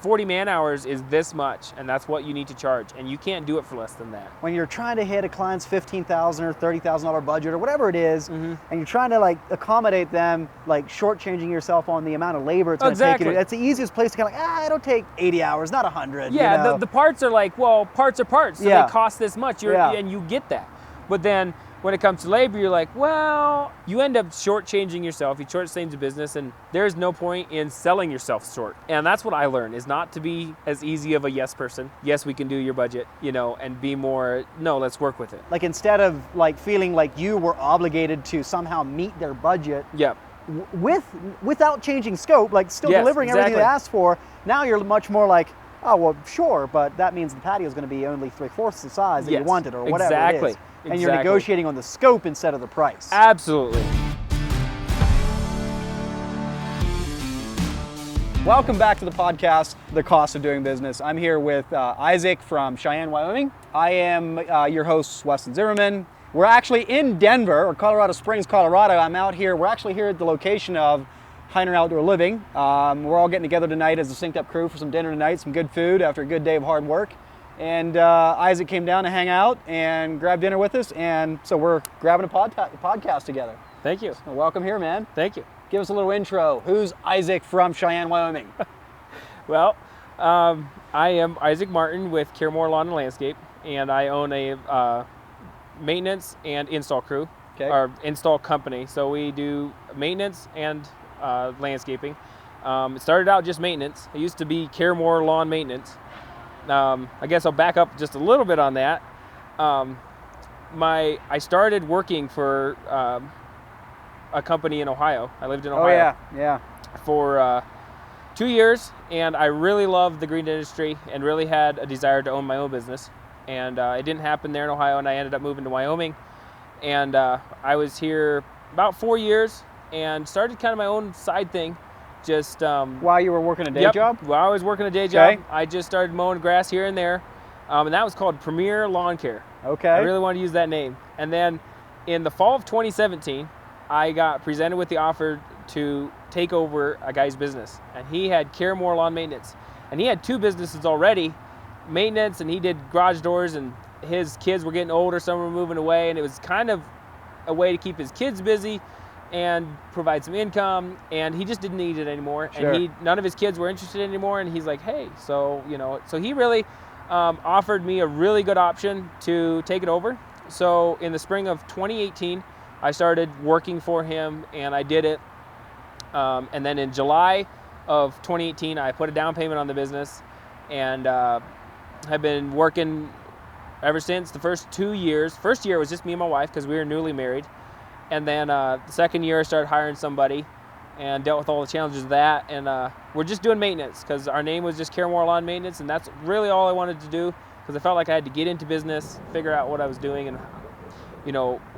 40 man hours is this much, and that's what you need to charge, and you can't do it for less than that. When you're trying to hit a client's $15,000 or $30,000 budget or whatever it is, and you're trying to like accommodate them, like shortchanging yourself on the amount of labor it's going to take you. That's the easiest place to kind of like, it'll take 80 hours, not 100. Yeah, you know? the parts are like, well, parts are parts, so they cost this much, and you get that. But then when it comes to labor, you're like, well, you end up shortchanging yourself, you shortchange the business, and there's no point in selling yourself short. And that's what I learned, is not to be as easy of a yes person. Yes, we can do your budget, you know, and be more, no, let's work with it. Like instead of like feeling like you were obligated to somehow meet their budget, without changing scope, like still delivering everything they asked for, now you're much more like, oh, well, sure, but that means the patio is going to be only 3/4 the size that you wanted or whatever it is. And you're negotiating on the scope instead of the price. Absolutely. Welcome back to the podcast, The Cost of Doing Business. I'm here with Isaac from Cheyenne, Wyoming. I am your host, Weston Zimmerman. We're actually in Denver, or Colorado Springs, Colorado. I'm out here. We're actually here at the location of Heiner Outdoor Living. We're all getting together tonight as a SynkedUP crew for some dinner tonight, some good food after a good day of hard work. And Isaac came down to hang out and grab dinner with us, and so we're grabbing a podcast together. Thank you. So welcome here, man. Thank you. Give us a little intro. Who's Isaac from Cheyenne, Wyoming? Well, I am Isaac Martin with Caremore Lawn and Landscape, and I own a maintenance and install crew, or install company. So we do maintenance and landscaping. It started out just maintenance. It used to be Caremore Lawn Maintenance. I guess I'll back up just a little bit on that. I started working for a company in Ohio. I lived in Ohio for 2 years, and I really loved the green industry and really had a desire to own my own business. And it didn't happen there in Ohio, and I ended up moving to Wyoming. And I was here about 4 years and started kind of my own side thing. Just while you were working a day job? While I was working a day job, I just started mowing grass here and there, and that was called Premier Lawn Care. Okay. I really wanted to use that name. And then in the fall of 2017, I got presented with the offer to take over a guy's business, and he had Caremore Lawn Maintenance, and he had 2 businesses already, maintenance, and he did garage doors, and his kids were getting older, some were moving away, and it was kind of a way to keep his kids busy and provide some income, and he just didn't need it anymore. Sure. And none of his kids were interested anymore, and he's like, hey, so he really offered me a really good option to take it over. So in the spring of 2018, I started working for him, and I did it. And then in July of 2018, I put a down payment on the business, and have been working ever since. The first 2 years. First year was just me and my wife because we were newly married. And then the second year I started hiring somebody and dealt with all the challenges of that. And we're just doing maintenance because our name was just Caremore Lawn Maintenance, and that's really all I wanted to do because I felt like I had to get into business, figure out what I was doing, and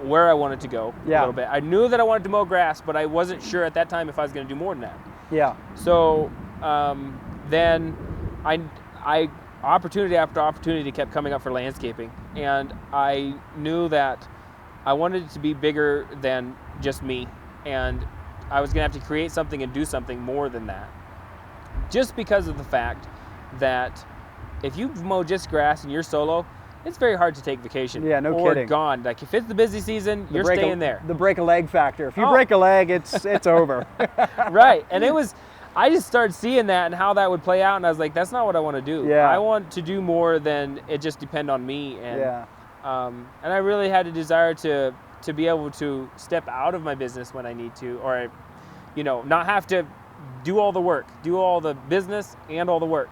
where I wanted to go a little bit. I knew that I wanted to mow grass, but I wasn't sure at that time if I was going to do more than that. Yeah. So then I opportunity after opportunity kept coming up for landscaping, and I knew that I wanted it to be bigger than just me, and I was going to have to create something and do something more than that. Just because of the fact that if you mow just grass and you're solo, it's very hard to take vacation. Yeah, no or kidding. Gone. Like if it's the busy season, you're staying there. The break a leg factor. If you break a leg, it's over. Right. And I just started seeing that and how that would play out, and I was like, that's not what I want to do. Yeah. I want to do more than it just depend on me. And and I really had a desire to be able to step out of my business when I need to, or not have to do all the work, do all the business and all the work,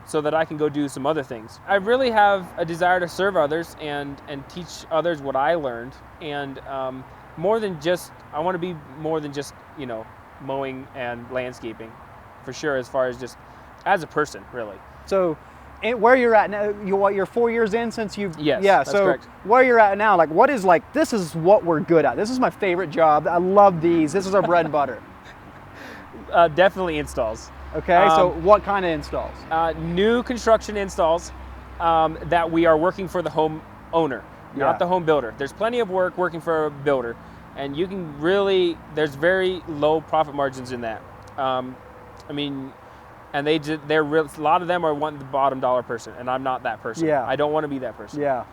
so that I can go do some other things. I really have a desire to serve others and teach others what I learned, and I want to be more than just mowing and landscaping, for sure, as far as just as a person, really. So where you're at now, you're 4 years in since you've... Yes, yeah, that's so correct. Where you're at now, this is what we're good at. This is my favorite job. I love these. This is our bread and butter. Definitely installs. Okay, so what kind of installs? New construction installs that we are working for the home owner, not the home builder. There's plenty of work working for a builder, and you can really, there's very low profit margins in that. and a lot of them are wanting the bottom dollar person, and I'm not that person. Yeah. I don't want to be that person. Yeah.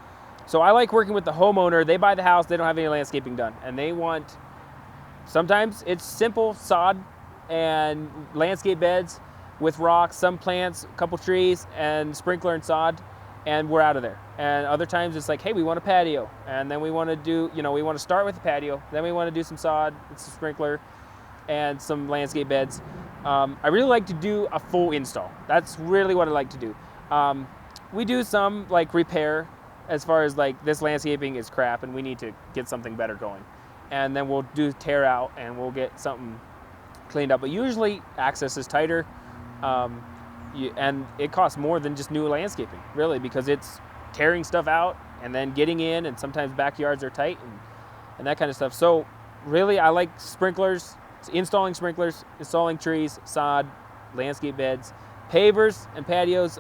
So I like working with the homeowner. They buy the house, they don't have any landscaping done, and they want, sometimes it's simple sod and landscape beds with rocks, some plants, a couple trees, and sprinkler and sod, and we're out of there. And other times it's like, hey, we want a patio, and then we want to do, we want to start with the patio, then we want to do some sod, some sprinkler, and some landscape beds. I really like to do a full install. That's really what I like to do. We do some like repair, as far as like this landscaping is crap and we need to get something better going. And then we'll do tear out and we'll get something cleaned up. But usually access is tighter, and it costs more than just new landscaping, really, because it's tearing stuff out and then getting in, and sometimes backyards are tight and that kind of stuff. So really I like sprinklers, installing trees, sod, landscape beds, pavers and patios.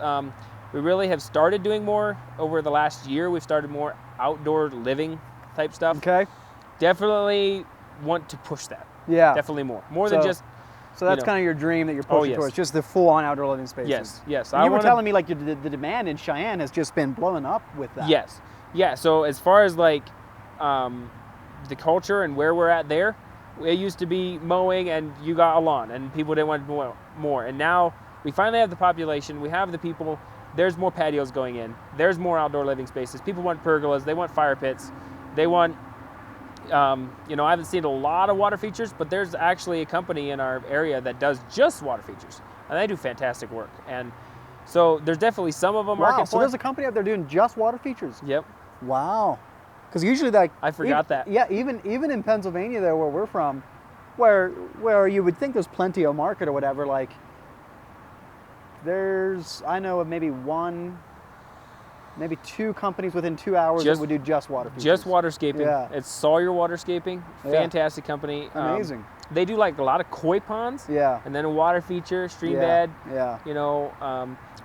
We really have started doing more over the last year. We've started more outdoor living type stuff. Okay. Definitely want to push that. Yeah. Definitely more than just. So that's kind of your dream that you're pushing towards, just the full-on outdoor living spaces. Yes. And you were telling me like the demand in Cheyenne has just been blowing up with that. Yes. Yeah. So as far as like the culture and where we're at there, it used to be mowing and you got a lawn and people didn't want to mow more. And now we finally have the population. We have the people. There's more patios going in. There's more outdoor living spaces. People want pergolas. They want fire pits. They want, I haven't seen a lot of water features, but there's actually a company in our area that does just water features, and they do fantastic work. And so there's definitely some of them. Wow. So there's a company out there doing just water features. Yep. Wow. Because usually, like, I forgot that. Yeah. Even in Pennsylvania, there where we're from, where you would think there's plenty of market or whatever, like. I know of maybe two companies within 2 hours that would do just water features. Just waterscaping. Yeah. It's Sawyer Waterscaping. Fantastic company. Amazing. They do like a lot of koi ponds. Yeah. And then a water feature, stream bed. Yeah.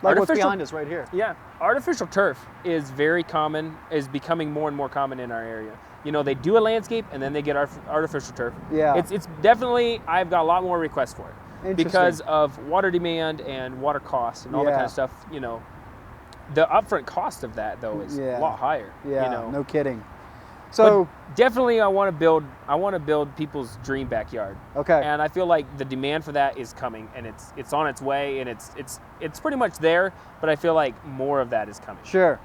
Like what's behind us right here. Yeah. Artificial turf is very common, is becoming more and more common in our area. They do a landscape and then they get artificial turf. Yeah. It's definitely, I've got a lot more requests for it. Because of water demand and water costs and all that kind of stuff, the upfront cost of that though is a lot higher. Yeah, no kidding. So but definitely, I want to build people's dream backyard. Okay. And I feel like the demand for that is coming, and it's on its way, and it's pretty much there. But I feel like more of that is coming. Sure.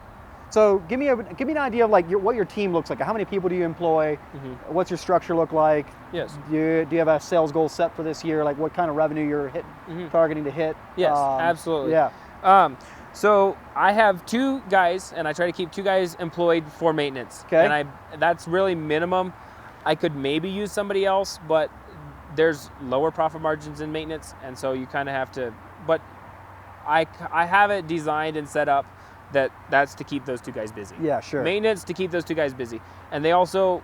So give me an idea of like what your team looks like. How many people do you employ? Mm-hmm. What's your structure look like? Yes. Do you have a sales goal set for this year? Like what kind of revenue you're targeting to hit? Yes, absolutely. Yeah. So I have 2 guys, and I try to keep 2 guys employed for maintenance. Okay. And that's really minimum. I could maybe use somebody else, but there's lower profit margins in maintenance, and so you kind of have to. But I have it designed and set up that's to keep those 2 guys busy. Yeah, sure. Maintenance to keep those 2 guys busy. And they also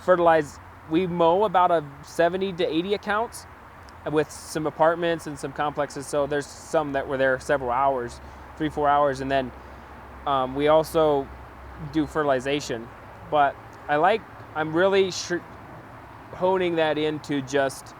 fertilize. We mow about 70 to 80 accounts with some apartments and some complexes. So there's some that were there several hours, 3-4 hours. And then we also do fertilization. But I'm really honing that into just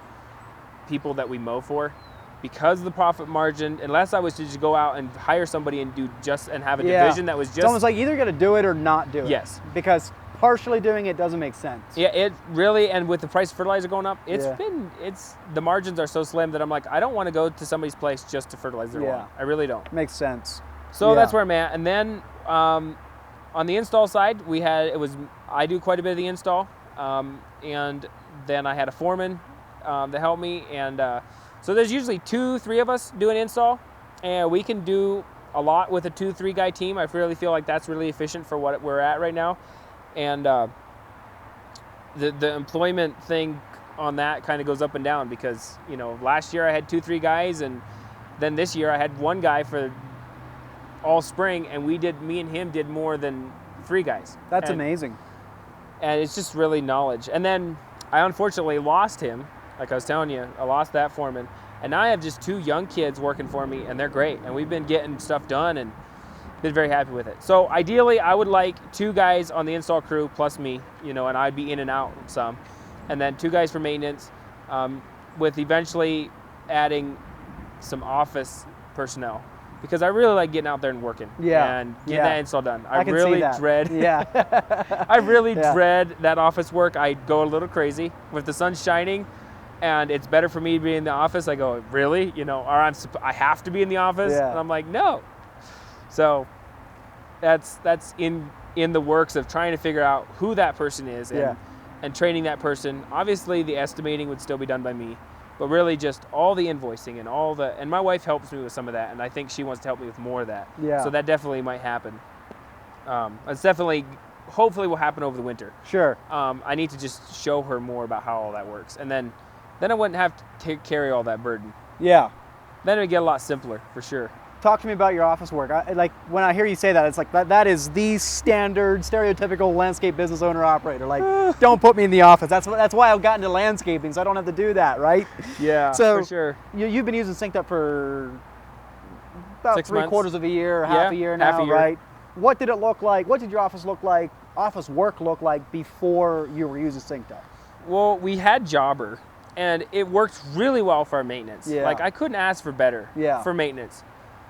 people that we mow for. Because of the profit margin, unless I was to just go out and hire somebody and have a division that was just... It's almost like either got to do it or not do it. Yes. Because partially doing it doesn't make sense. Yeah, it really, and with the price of fertilizer going up, the margins are so slim that I'm like, I don't want to go to somebody's place just to fertilize their lawn. I really don't. Makes sense. So that's where I'm at. And then on the install side, I do quite a bit of the install. And then I had a foreman to help me, and so there's usually 2-3 of us doing install, and we can do a lot with a 2-3 guy team. I really feel like that's really efficient for what we're at right now. And the employment thing on that kind of goes up and down because, last year I had 2-3 guys, and then this year I had 1 guy for all spring, and me and him did more than 3 guys. That's amazing. And it's just really knowledge. And then I unfortunately lost him. Like I was telling you, I lost that foreman. And now I have just 2 young kids working for me, and they're great. And we've been getting stuff done and been very happy with it. So ideally, I would like 2 guys on the install crew plus me, and I'd be in and out some. And then 2 guys for maintenance, with eventually adding some office personnel because I really like getting out there and working and getting that install done. I can really see that. dread I really dread that office work. I go a little crazy with the sun shining and it's better for me to be in the office. I go, really? You know, or I have to be in the office? And I'm like, no. So that's in the works of trying to figure out who that person is and training that person. Obviously the estimating would still be done by me. But really just all the invoicing and and my wife helps me with some of that, and I think she wants to help me with more of that. So that definitely might happen. It's definitely, hopefully will happen over the winter. Sure. I need to just show her more about how all that works. And then I wouldn't have to carry all that burden. Yeah. Then it would get a lot simpler, for sure. Talk to me about your office work. Like when I hear you say that, it's like that is the standard, stereotypical landscape business owner operator. Like, don't put me in the office. That's why I got into landscaping, so I don't have to do that, right? Yeah, so for sure. You've been using SynkedUP for about 6 months. 3/4 of a year, half a year now, half a year. right? What did it look like? What did your office look like? Office work look like before you were using SynkedUP? Well, we had Jobber, and it worked really well for our maintenance. Like, I couldn't ask for better for maintenance.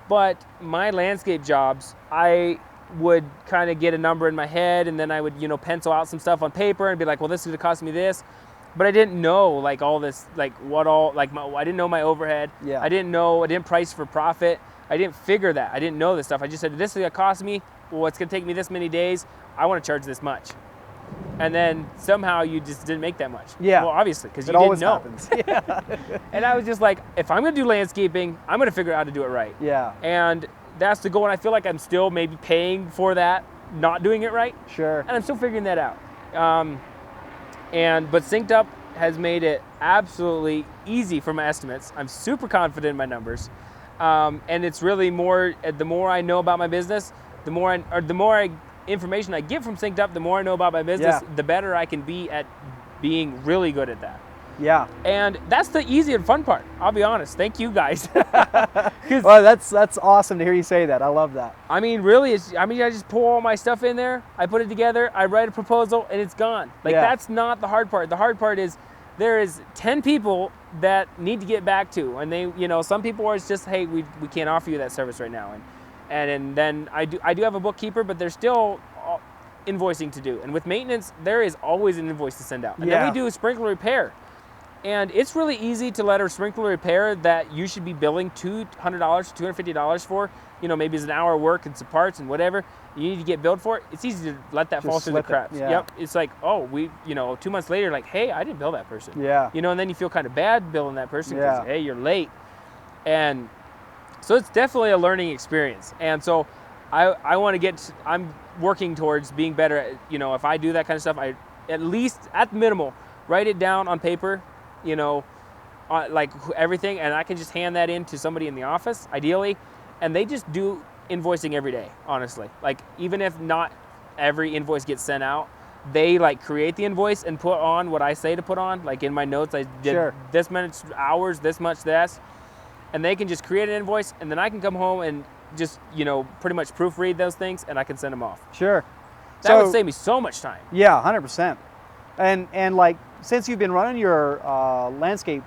But my landscape jobs, I would kind of get a number in my head, and then I would, pencil out some stuff on paper and be like, well, this is going to cost me this. But I didn't know, like, all this, like, I didn't know my overhead. I didn't price for profit. I didn't figure that. I didn't know this stuff. I just said, this is going to cost me. Well, it's going to take me this many days. I want to charge this much. And then somehow you just didn't make that much. Well, obviously, because you didn't know. Happens. And I was just like, if I'm going to do landscaping, I'm going to figure out how to do it right. And that's the goal. And I feel like I'm still maybe paying for that, not doing it right. Sure. And I'm still figuring that out. But SynkedUP has made it absolutely easy for my estimates. I'm super confident in my numbers. And it's really more, the more I know about my business, the more information I get from SynkedUP, the more I know about my business, the better I can be at being really good at that. And that's the easy and fun part. I'll be honest. Thank you guys. Well, that's awesome to hear you say that. I love that. I mean, really, I just pull all my stuff in there, I put it together, I write a proposal, and it's gone. Like, that's not the hard part. The hard part is there is 10 people that need to get back to, and they, some people are just, hey, we can't offer you that service right now. And then I do have a bookkeeper, but there's still invoicing to do. And with maintenance, there is always an invoice to send out. And then we do sprinkler repair. And it's really easy to let a sprinkler repair that you should be billing $200, $250 for, maybe it's an hour of work and some parts and whatever, you need to get billed for it. It's easy to let that fall through the cracks. It's like, oh, 2 months later, like, hey, I didn't bill that person. And then you feel kind of bad billing that person because, hey, you're late. And so it's definitely a learning experience. And so I'm working towards being better at, if I do that kind of stuff, I at least, at minimal, write it down on paper, like everything, and I can just hand that in to somebody in the office, ideally, and they just do invoicing every day, honestly. Like, even if not every invoice gets sent out, they like create the invoice and put on what I say to put on. Like in my notes, I did this much hours, this much this, and they can just create an invoice, and then I can come home and just, pretty much proofread those things, and I can send them off. That would save me so much time. 100%. And like, since you've been running your landscape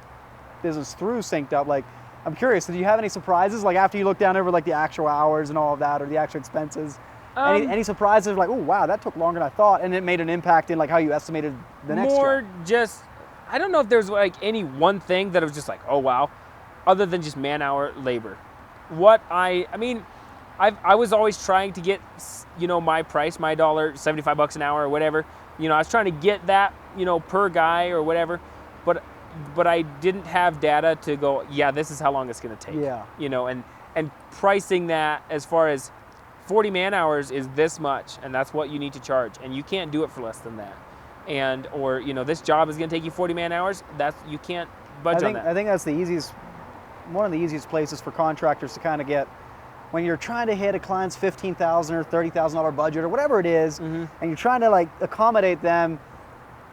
business through SynkedUP, like, I'm curious, did you have any surprises? Like, after you look down over like the actual hours and all of that, or the actual expenses, any surprises like, oh wow, that took longer than I thought, and it made an impact in like how you estimated the next More job? just, I don't know if there's like any one thing that was just like, oh wow, other than just man-hour labor. I was always trying to get, my price, my dollar, $75 an hour or whatever. I was trying to get that, per guy or whatever, but I didn't have data to go, yeah, this is how long it's going to take. And pricing that as far as 40 man hours is this much, and that's what you need to charge, and you can't do it for less than that. Or this job is going to take you 40 man hours. You can't budge on that. I think that's one of the easiest places for contractors to kind of get, when you're trying to hit a client's $15,000 or $30,000 budget or whatever it is, and you're trying to like accommodate them,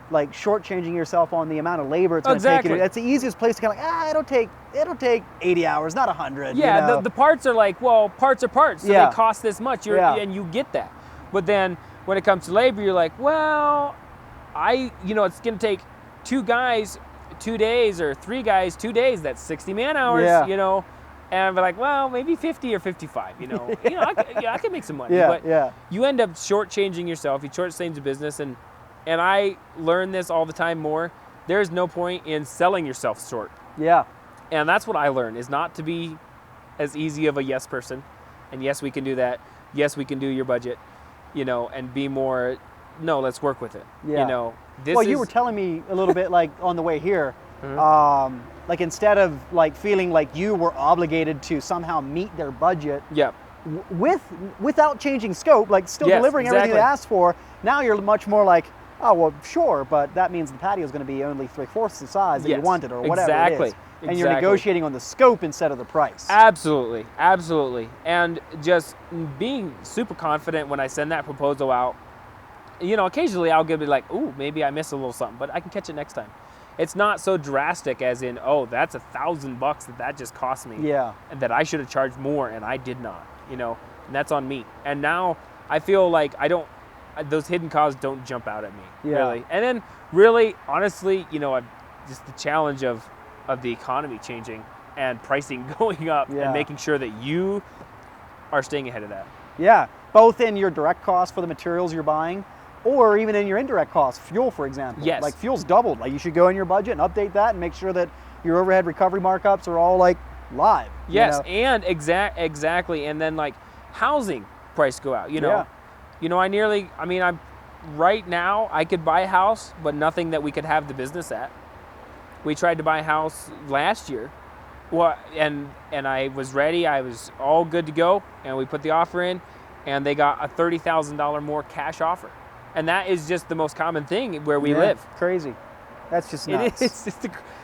like shortchanging yourself on the amount of labor it's going to take you. That's the easiest place to kind of like, it'll take 80 hours, not 100. The parts are like, well, parts are parts, so they cost this much, and you get that. But then when it comes to labor, you're like, well, it's going to take 2 guys 2 days, or 3 guys 2 days. That's 60 man hours. And I'd be like, well, maybe 50 or 55, I can make some money. Yeah, but yeah. you end up shortchanging yourself. You shortchange the business. And I learn this all the time more. There's no point in selling yourself short. Yeah. And that's what I learned, is not to be as easy of a yes person. And yes, we can do that. Yes, we can do your budget, and be more, no, let's work with it. Yeah. You were telling me a little bit like on the way here, like instead of like feeling like you were obligated to somehow meet their budget, without changing scope, like still delivering everything they asked for, now you're much more like, oh, well, sure, but that means the patio is going to be only 3/4 the size that you wanted or whatever it is. And you're negotiating on the scope instead of the price. Absolutely, absolutely. And just being super confident when I send that proposal out. Occasionally I'll be like, ooh, maybe I missed a little something, but I can catch it next time. It's not so drastic as in, oh, that's $1,000 that just cost me. Yeah. And that I should have charged more and I did not, and that's on me. And now I feel like those hidden costs don't jump out at me, really. And then really, honestly, just the challenge of the economy changing and pricing going up and making sure that you are staying ahead of that. Yeah, both in your direct cost for the materials you're buying, or even in your indirect costs, fuel, for example. Yes. Like fuel's doubled. Like you should go in your budget and update that and make sure that your overhead recovery markups are all like live. Yes, and exactly. And then like housing price go out, I'm right now I could buy a house, but nothing that we could have the business at. We tried to buy a house last year. Well, and I was ready. I was all good to go, and we put the offer in, and they got a $30,000 more cash offer, and that is just the most common thing where we live. Crazy. That's just nuts.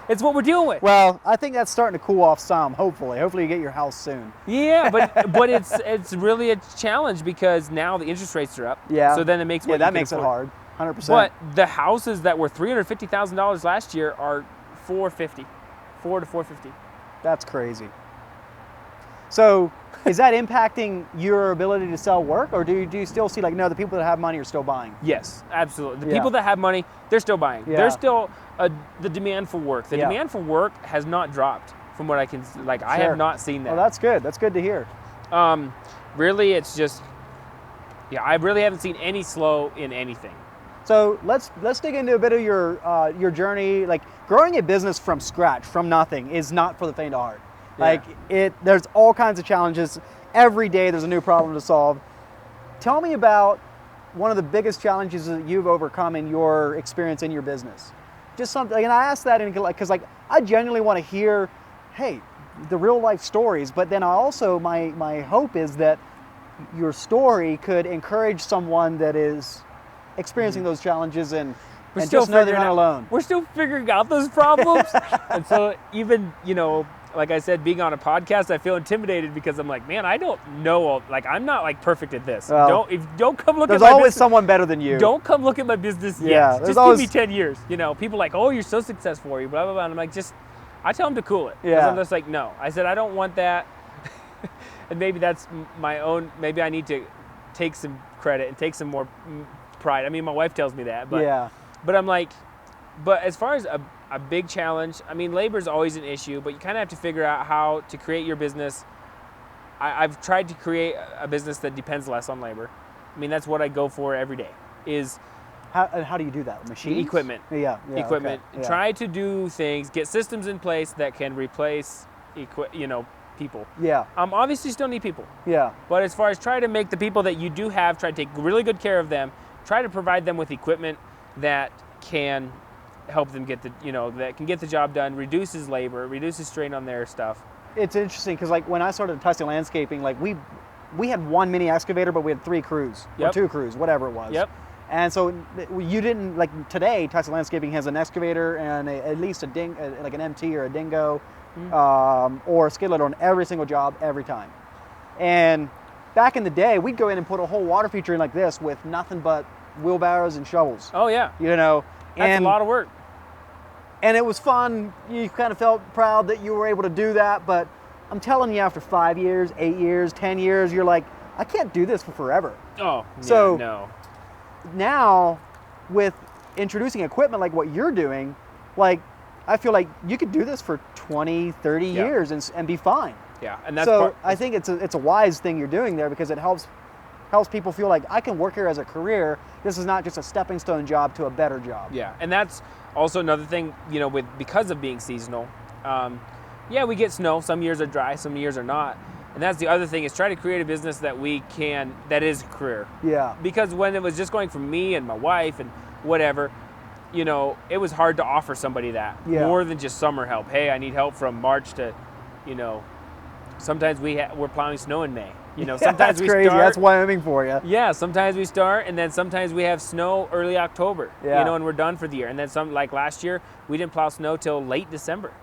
It's what we're dealing with. Well, I think that's starting to cool off some. Hopefully you get your house soon. Yeah, but it's really a challenge because now the interest rates are up. Yeah. So then it makes that makes it hard. 100%. But the houses that were $350,000 last year are $450 to $450. That's crazy. So is that impacting your ability to sell work, or do you still see like, no, the people that have money are still buying? Yes, absolutely. The people that have money, they're still buying. Yeah. There's still the demand for work. The demand for work has not dropped from what I can, like, I have not seen that. Well, that's good. That's good to hear. Really, it's just, I really haven't seen any slow in anything. So let's dig into a bit of your journey. Like growing a business from scratch, from nothing, is not for the faint of heart. Like there's all kinds of challenges. Every day there's a new problem to solve. Tell me about one of the biggest challenges that you've overcome in your experience in your business. Just something, and I ask that because like I genuinely want to hear, hey, the real life stories. But then I also my hope is that your story could encourage someone that is experiencing those challenges and just know they're not alone. We're still figuring out those problems. And so even, like I said, being on a podcast, I feel intimidated because I'm like, man, I don't know. Like, I'm not like perfect at this. Well, don't come look at my business. There's always someone better than you. Don't come look at my business yet. Just give me 10 years. People are like, oh, you're so successful, blah, blah, blah. And I'm like, I tell them to cool it. Because I'm just like, no. I said, I don't want that. And maybe that's my own, maybe I need to take some credit and take some more pride. I mean, my wife tells me that, but I'm like, but as far as a big challenge, I mean, labor is always an issue, but you kind of have to figure out how to create your business. I've tried to create a business that depends less on labor. I mean, that's what I go for every day is. How do you do that? Machines? Equipment. Equipment. Okay. Try to do things, get systems in place that can replace people. Yeah. Obviously still need people. Yeah. But as far as try to make the people that you do have, try to take really good care of them, try to provide them with equipment that can help them get that can get the job done, reduces labor, reduces strain on their stuff. It's interesting because like when I started Tyson Landscaping, like we had one mini excavator, but we had 3 crews or 2 crews, whatever it was. Yep. And so you didn't, like today, Tyson Landscaping has an excavator and at least like an MT or a dingo or a skid loader on every single job every time. And back in the day, we'd go in and put a whole water feature in like this with nothing but wheelbarrows and shovels. Oh yeah. That's a lot of work. And it was fun. You kind of felt proud that you were able to do that. But I'm telling you, after 5 years, 8 years, 10 years, you're like, I can't do this for forever. Oh, so no. Now, with introducing equipment like what you're doing, like I feel like you could do this for 20, 30 years and be fine. Yeah, and that's so I think it's a wise thing you're doing there, because it helps people feel like I can work here as a career. This is not just a stepping stone job to a better job. Yeah, and that's also another thing, you know, because of being seasonal. Yeah, we get snow. Some years are dry, some years are not. And that's the other thing, is try to create a business that that is a career. Yeah. Because when it was just going from me and my wife and whatever, you know, it was hard to offer somebody that. More than just summer help. Hey, I need help from March to, you know, sometimes we're plowing snow in May. You know, sometimes that's crazy. That's Wyoming for you. Yeah, sometimes we start, and then sometimes we have snow early October. You know, and we're done for the year. And then like last year, we didn't plow snow till late December.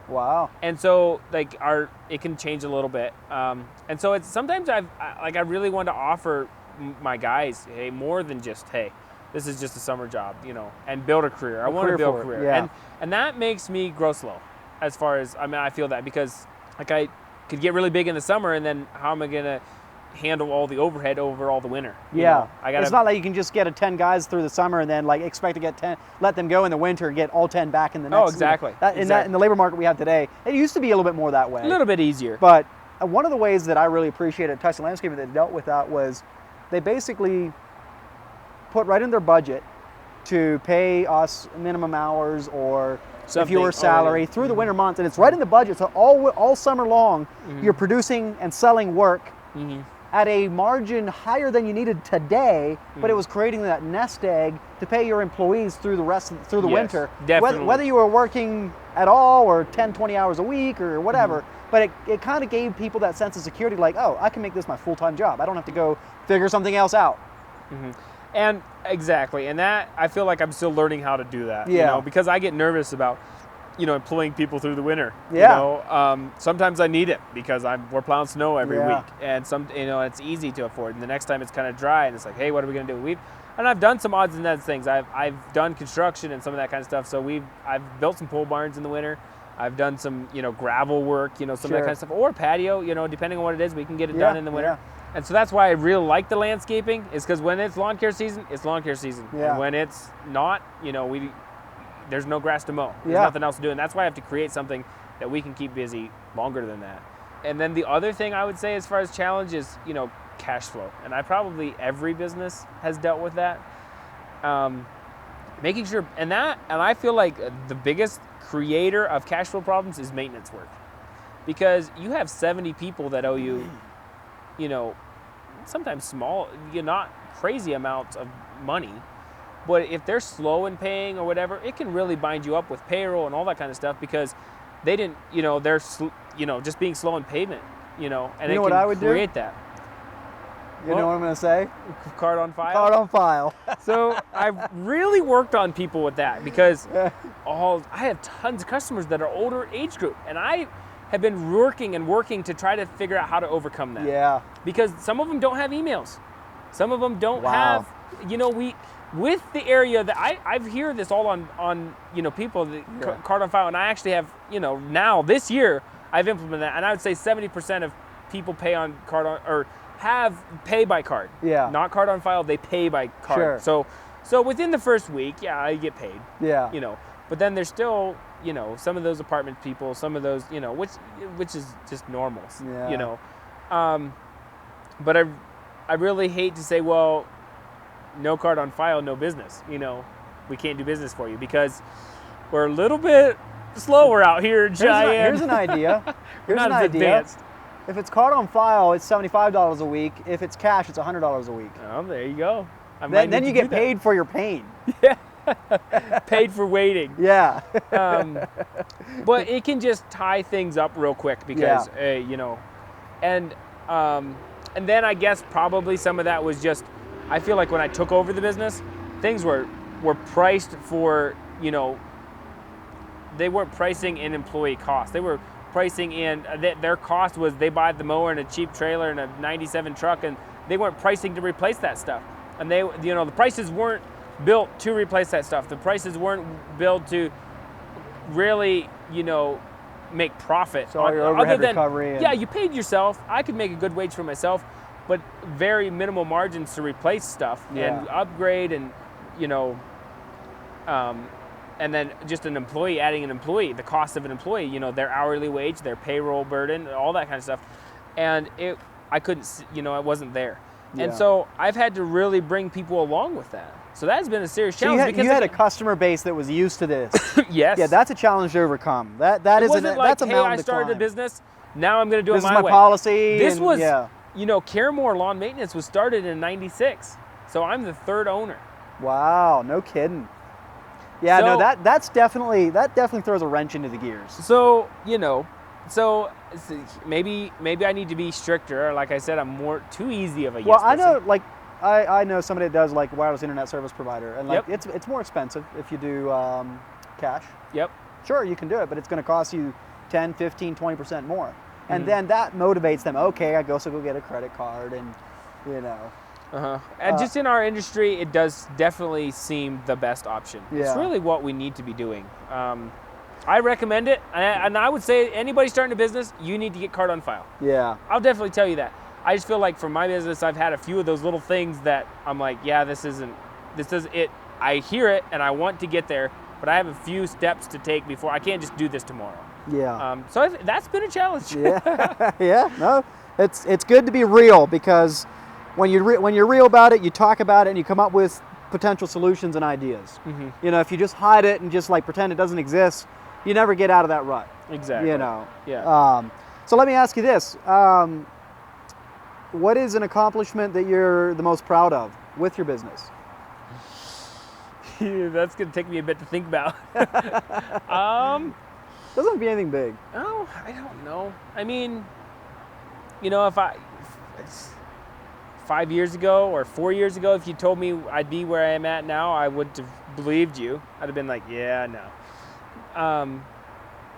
Wow. And so like it can change a little bit. And so it's sometimes I really want to offer my guys, hey, more than just, hey, this is just a summer job, you know, and build a career. I want to build a career. Yeah. And that makes me grow slow, as far as, I mean, I feel that, because like I could get really big in the summer, and then how am I going to handle all the overhead over all the winter? You know, it's not like you can just get 10 guys through the summer and then like expect to get 10, let them go in the winter and get all 10 back in the next. Oh, exactly. In the labor market we have today, it used to be a little bit more that way. A little bit easier. But one of the ways that I really appreciated Tyson Landscaping that dealt with that was they basically put right in their budget to pay us minimum hours, or if you were salary through the winter months, and it's right in the budget. So all summer long, you're producing and selling work at a margin higher than you needed today, but it was creating that nest egg to pay your employees through the winter. Definitely. Whether you were working at all or 10, 20 hours a week or whatever, but it kind of gave people that sense of security, like, oh, I can make this my full-time job. I don't have to go figure something else out. And exactly, and that, I feel like I'm still learning how to do that. Yeah. You know, because I get nervous about, you know, employing people through the winter. Yeah. You know, sometimes I need it because we're plowing snow every week, and you know, it's easy to afford. And the next time it's kind of dry, and it's like, hey, what are we gonna do? And I've done some odds and ends things. I've done construction and some of that kind of stuff. So I've built some pole barns in the winter. I've done some, you know, gravel work, you know, some of that kind of stuff, or patio, you know, depending on what it is, we can get it done in the winter. And so that's why I really like the landscaping, is because when it's lawn care season, it's lawn care season. And when it's not, you know, there's no grass to mow. There's nothing else to do. And that's why I have to create something that we can keep busy longer than that. And then the other thing I would say as far as challenge is, you know, cash flow. And every business has dealt with that. Making sure, and I feel like the biggest creator of cash flow problems is maintenance work. Because you have 70 people that owe you, you know, sometimes small, not crazy amounts of money, but if they're slow in paying or whatever, it can really bind you up with payroll and all that kind of stuff, because they didn't, you know, they're, you know, just being slow in payment, you know, and you know it what can I would create do? that. You know what I'm going to say? Card on file? Card on file. So I've really worked on people with that, because I have tons of customers that are older age group, and I have been working to try to figure out how to overcome that. Yeah. Because some of them don't have emails. Some of them don't have, you know, with the area that I've heard this all on you know, people, card on file, and I actually have, you know, now this year I've implemented that, and I would say 70% of people pay on card on, or have pay by card. Yeah. Not card on file, they pay by card. Sure. So within the first week, I get paid. Yeah. You know, but then there's still, you know, some of those apartment people, some of those, you know, which is just normal. Yeah. You know. But I really hate to say, well, no card on file, no business. You know, we can't do business for you because we're a little bit slower out here in Cheyenne. Here's an idea. We're not as advanced. If it's card on file, it's $75 a week. If it's cash, it's $100 a week. Oh, there you go. Then you get paid for your pain. Yeah. Paid for waiting. Yeah. But it can just tie things up real quick because, you know, and then I guess probably some of that was just, I feel like when I took over the business, things were priced for, you know, they weren't pricing in employee costs. They were pricing in, their cost was they buy the mower and a cheap trailer and a 97 truck, and they weren't pricing to replace that stuff. And they, you know, the prices weren't built to replace that stuff. The prices weren't built to really, you know, make profit. So your overhead recovery. Yeah, you paid yourself. I could make a good wage for myself, but very minimal margins to replace stuff and upgrade and, you know, and then just an employee, adding an employee, the cost of an employee, you know, their hourly wage, their payroll burden, all that kind of stuff. And I couldn't, you know, it wasn't there. Yeah. And so I've had to really bring people along with that. So that's been a serious challenge. So because you had a customer base that was used to this. Yes. Yeah, that's a challenge to overcome. That's a mountain I to started climb. a business, now I'm going to do This it is my my way. policy. This and, was, yeah. you know, Caremore Lawn Maintenance was started in '96. So I'm the third owner. Wow, no kidding. Yeah, So- no, that definitely throws a wrench into the gears. So, you know, maybe I need to be stricter. Or like I said, I'm too easy of a yes Well, I person. know, like, I know somebody that does like wireless internet service provider, and like Yep. it's more expensive if you do cash. Yep. Sure, you can do it, but it's going to cost you 10, 15, 20% more. And Mhm. then that motivates them. Okay, I also go get a credit card, and you know. And just in our industry, it does definitely seem the best option. It's Yeah. really what we need to be doing. I recommend it, and I would say anybody starting a business, you need to get card on file. Yeah. I'll definitely tell you that. I just feel like for my business, I've had a few of those little things that I'm like, yeah, this isn't it. I hear it and I want to get there, but I have a few steps to take before I can't just do this tomorrow. Yeah. So that's been a challenge. Yeah. Yeah. No, it's good to be real, because when you're real about it, you talk about it, and you come up with potential solutions and ideas. Mhm. You know, if you just hide it and just like pretend it doesn't exist, you never get out of that rut. Exactly. You know. Yeah. So let me ask you this: what is an accomplishment that you're the most proud of with your business? That's gonna take me a bit to think about. Doesn't have to be anything big. Oh, I don't know. I mean, you know, if 5 years ago or 4 years ago, if you told me I'd be where I am at now, I wouldn't have believed you. I'd have been like, yeah, no.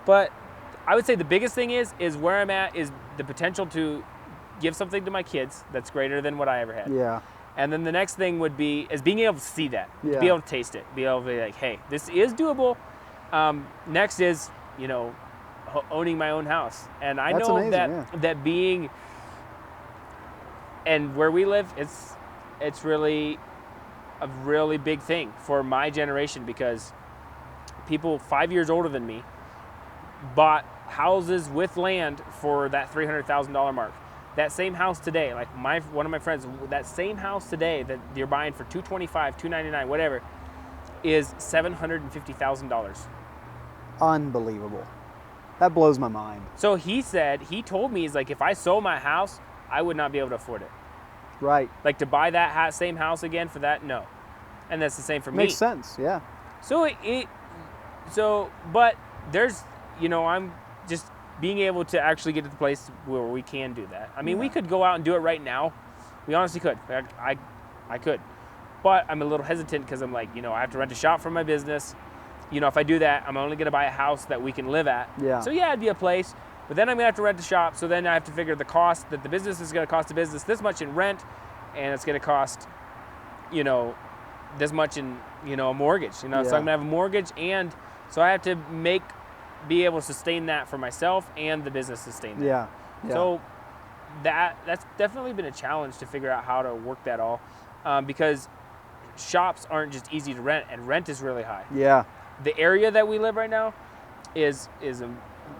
But I would say the biggest thing is where I'm at is the potential to give something to my kids that's greater than what I ever had. Yeah. And then the next thing would be is being able to see that, Yeah. be able to taste it, be able to be like, hey, this is doable. Next is, you know, owning my own house. And I That's know amazing, that yeah. that being, and where we live, it's really a really big thing for my generation, because people 5 years older than me bought houses with land for that $300,000 mark. That same house today, like one of my friends, that same house today that you're buying for $225,000, $299,000, whatever, is $750,000. Unbelievable. That blows my mind. So he told me, he's like, if I sold my house, I would not be able to afford it. Right. Like to buy that same house again for that, no. And that's the same for me. Makes sense. Yeah. But there's, you know, I'm just being able to actually get to the place where we can do that. I mean, we could go out and do it right now. We honestly could. I could. But I'm a little hesitant because I'm like, you know, I have to rent a shop for my business. You know, if I do that, I'm only going to buy a house that we can live at. Yeah. So yeah, it'd be a place. But then I'm going to have to rent a shop. So then I have to figure the cost that the business is going to cost the business this much in rent. And it's going to cost, you know, this much in, you know, a mortgage. You know, so Yeah. I'm going to have a mortgage. And so I have to be able to sustain that for myself and the business sustain that. Yeah. Yeah. So that's definitely been a challenge to figure out how to work that all, because shops aren't just easy to rent, and rent is really high. Yeah. The area that we live right now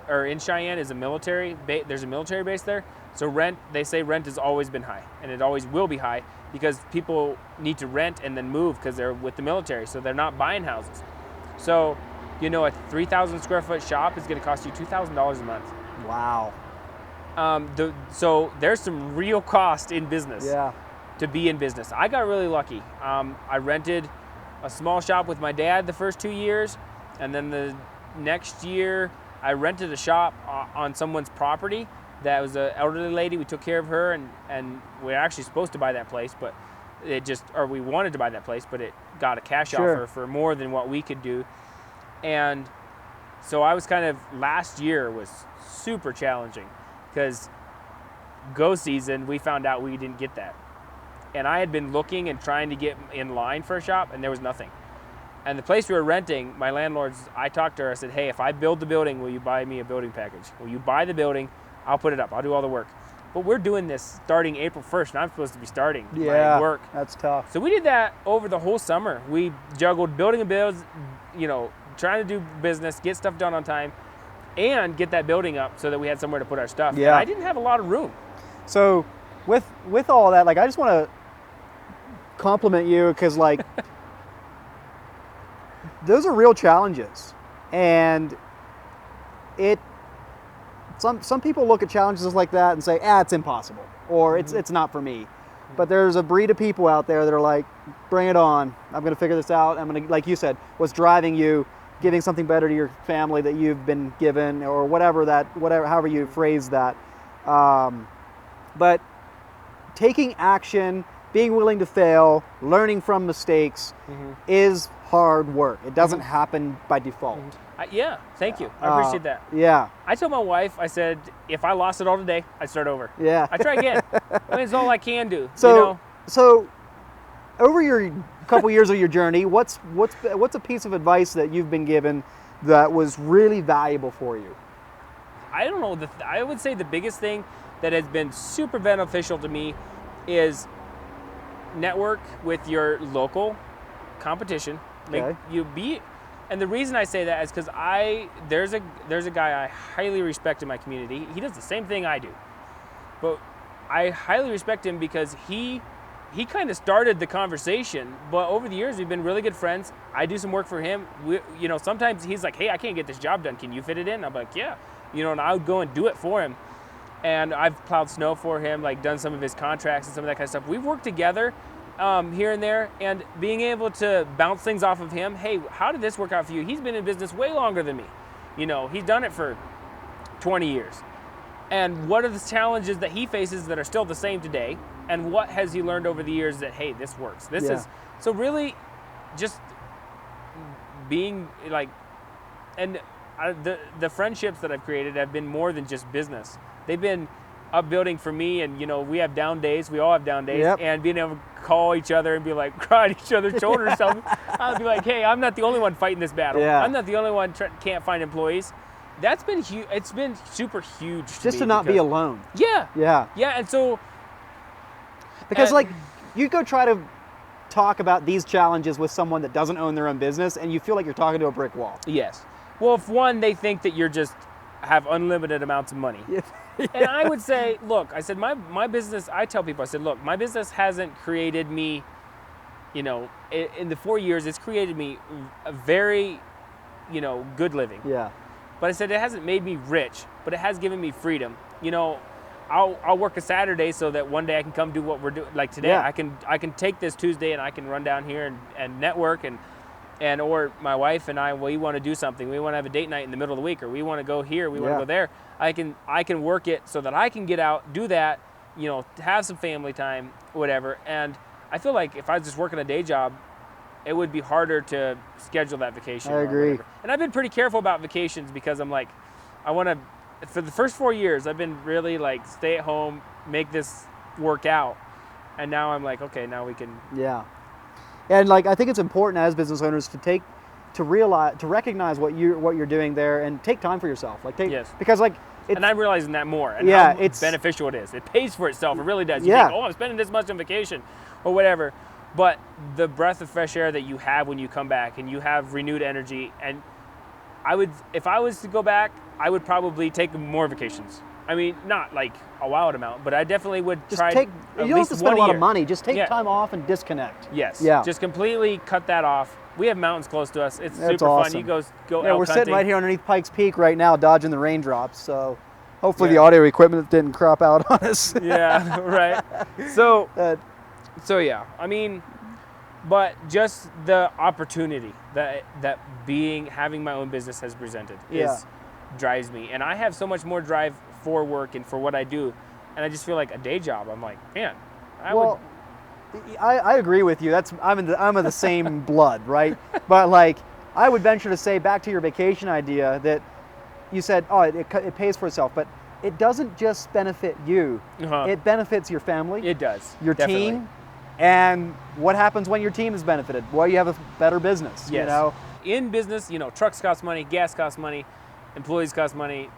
or in Cheyenne is a military there's a military base there. So they say rent has always been high, and it always will be high, because people need to rent and then move because they're with the military, so they're not buying houses. So, you know, a 3,000 square foot shop is going to cost you $2,000 a month. Wow. So there's some real cost in business. Yeah. To be in business. I got really lucky. I rented a small shop with my dad the first 2 years, and then the next year I rented a shop on someone's property. That was an elderly lady. We took care of her, and we were actually supposed to buy that place, but we wanted to buy that place, but it got a cash offer for more than what we could do. And so I was last year was super challenging, because go season, we found out we didn't get that. And I had been looking and trying to get in line for a shop, and there was nothing. And the place we were renting, my landlord's, I talked to her, I said, hey, if I build the building, will you buy me a building package? Will you buy the building? I'll put it up. I'll do all the work. But we're doing this starting April 1st, and I'm supposed to be starting my work. That's tough. So we did that over the whole summer. We juggled building a build, you know, trying to do business, get stuff done on time, and get that building up so that we had somewhere to put our stuff. Yeah. And I didn't have a lot of room. So with all that, like, I just want to compliment you, because like those are real challenges, and some people look at challenges like that and say, it's impossible, or it's not for me. But there's a breed of people out there that are like, bring it on. I'm going to figure this out. I'm going to, like you said, what's driving you, giving something better to your family that you've been given, or however you phrase that. But taking action, being willing to fail, learning from mistakes is hard work. It doesn't happen by default. Yeah, thank you. I appreciate that. Yeah. I told my wife, I said, if I lost it all today, I'd start over. Yeah. I try again. I mean, it's all I can do. So over your couple years of your journey, what's a piece of advice that you've been given that was really valuable for you? I don't know. I would say the biggest thing that has been super beneficial to me is network with your local competition. And the reason I say that is because there's a guy I highly respect in my community. He does the same thing I do, but I highly respect him because he kind of started the conversation. But over the years, we've been really good friends. I do some work for him. Sometimes he's like, "Hey, I can't get this job done. Can you fit it in?" I'm like, "Yeah," and I would go and do it for him. And I've plowed snow for him, like done some of his contracts and some of that kind of stuff. We've worked together here and there, and being able to bounce things off of him. Hey, how did this work out for you? He's been in business way longer than me. He's done it for 20 years. And what are the challenges that he faces that are still the same today? And what has he learned over the years that, hey, this works? So really just being like, and the friendships that I've created have been more than just business. They've been upbuilding for me, and we have down days. We all have down days, and being able to call each other and be like, cry on each other's shoulders. I'll be like, hey, I'm not the only one fighting this battle. Yeah. I'm not the only one can't find employees. That's been huge. It's been super huge just to not be alone. Yeah. And so because like you go try to talk about these challenges with someone that doesn't own their own business, and you feel like you're talking to a brick wall. Yes. Well, if one, they think that you're just have unlimited amounts of money. Yeah. And I would say, look, I said, my business, I tell people, I said, look, my business hasn't created me, in the 4 years, it's created me a very, good living. Yeah. But I said, it hasn't made me rich, but it has given me freedom. I'll work a Saturday so that one day I can come do what we're doing. Like today, Yeah. I can take this Tuesday and I can run down here and network or my wife and I, we want to do something. We want to have a date night in the middle of the week, or we want to go here, we want to go there. I can work it so that I can get out, do that, have some family time, whatever. And I feel like if I was just working a day job, it would be harder to schedule that vacation. I agree. Whatever. And I've been pretty careful about vacations because I'm like, for the first 4 years, I've been really like, stay at home, make this work out. And now I'm like, okay, now we can. Yeah. And like, I think it's important as business owners to recognize what you're doing there and take time for yourself. Yes. Because like, and I'm realizing that more, and how it's beneficial it is. It pays for itself. It really does. You Yeah. think, I'm spending this much on vacation or whatever. But the breath of fresh air that you have when you come back and you have renewed energy, and if I was to go back, I would probably take more vacations. I mean, not like a wild amount, but I definitely would just try. You don't have to spend a lot of money. Just take Yeah. time off and disconnect. Yes. Yeah. Just completely cut that off. We have mountains close to us. It's That's super awesome. fun. You go Yeah, elk we're sitting hunting. right here underneath Pikes Peak right now, dodging the raindrops. So hopefully the Yeah. audio equipment didn't crop out on us. Yeah, right. So Uh, I mean, but just the opportunity that having my own business has presented drives me, and I have so much more drive for work and for what I do, and I just feel like a day job. I'm like, man, I agree with you. I'm of the same blood, right? But like, I would venture to say, back to your vacation idea, that you said, it pays for itself, but it doesn't just benefit you. It benefits your family. It does. Your Definitely. team. And what happens when your team is benefited? Well, you have a better business. Yes. In business, trucks cost money, gas costs money, employees cost money.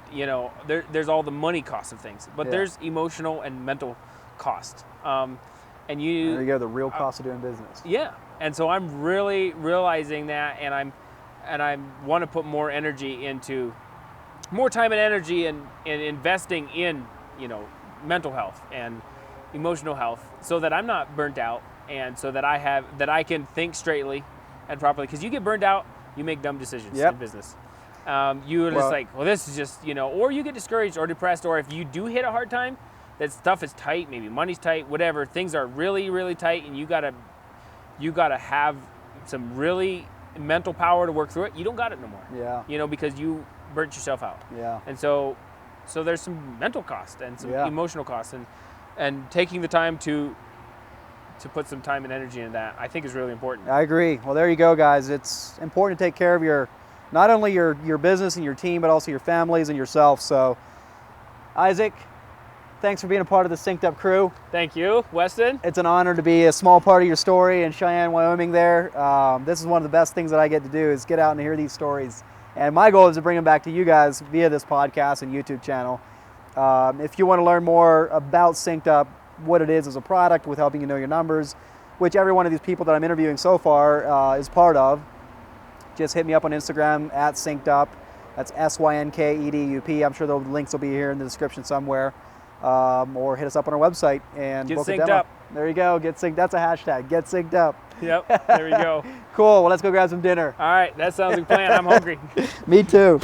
There's all the money cost of things, but there's emotional and mental cost. And there you go, the real cost of doing business. Yeah. And so I'm really realizing that, and I want to put more energy into, more time and energy in investing in, mental health and emotional health, so that I'm not burnt out, and so that I can think straightly and properly. Because you get burnt out, you make dumb decisions in business. You're just like, well, this is just, or you get discouraged or depressed, or if you do hit a hard time, that stuff is tight, maybe money's tight, whatever, things are really, really tight, and you gotta have some really mental power to work through it. You don't got it no more. Yeah. Because you burnt yourself out. Yeah. And so there's some mental cost and some emotional cost, and taking the time to put some time and energy into that, I think, is really important. I agree. Well, there you go, guys. It's important to take care of not only your business and your team, but also your families and yourself. So, Isaac, thanks for being a part of the SynkedUP crew. Thank you, Weston. It's an honor to be a small part of your story in Cheyenne, Wyoming there. This is one of the best things that I get to do, is get out and hear these stories. And my goal is to bring them back to you guys via this podcast and YouTube channel. If you want to learn more about SynkedUP, what it is as a product with helping you know your numbers, which every one of these people that I'm interviewing so far is part of, just hit me up on Instagram at SynkedUP. That's SynkedUP. I'm sure the links will be here in the description somewhere. Or hit us up on our website and get book synced a demo. up. There you go. Get synced. That's a hashtag. Get synced up. Yep. There we go. Cool. Well, let's go grab some dinner. All right. That sounds like a plan. I'm hungry. Me too.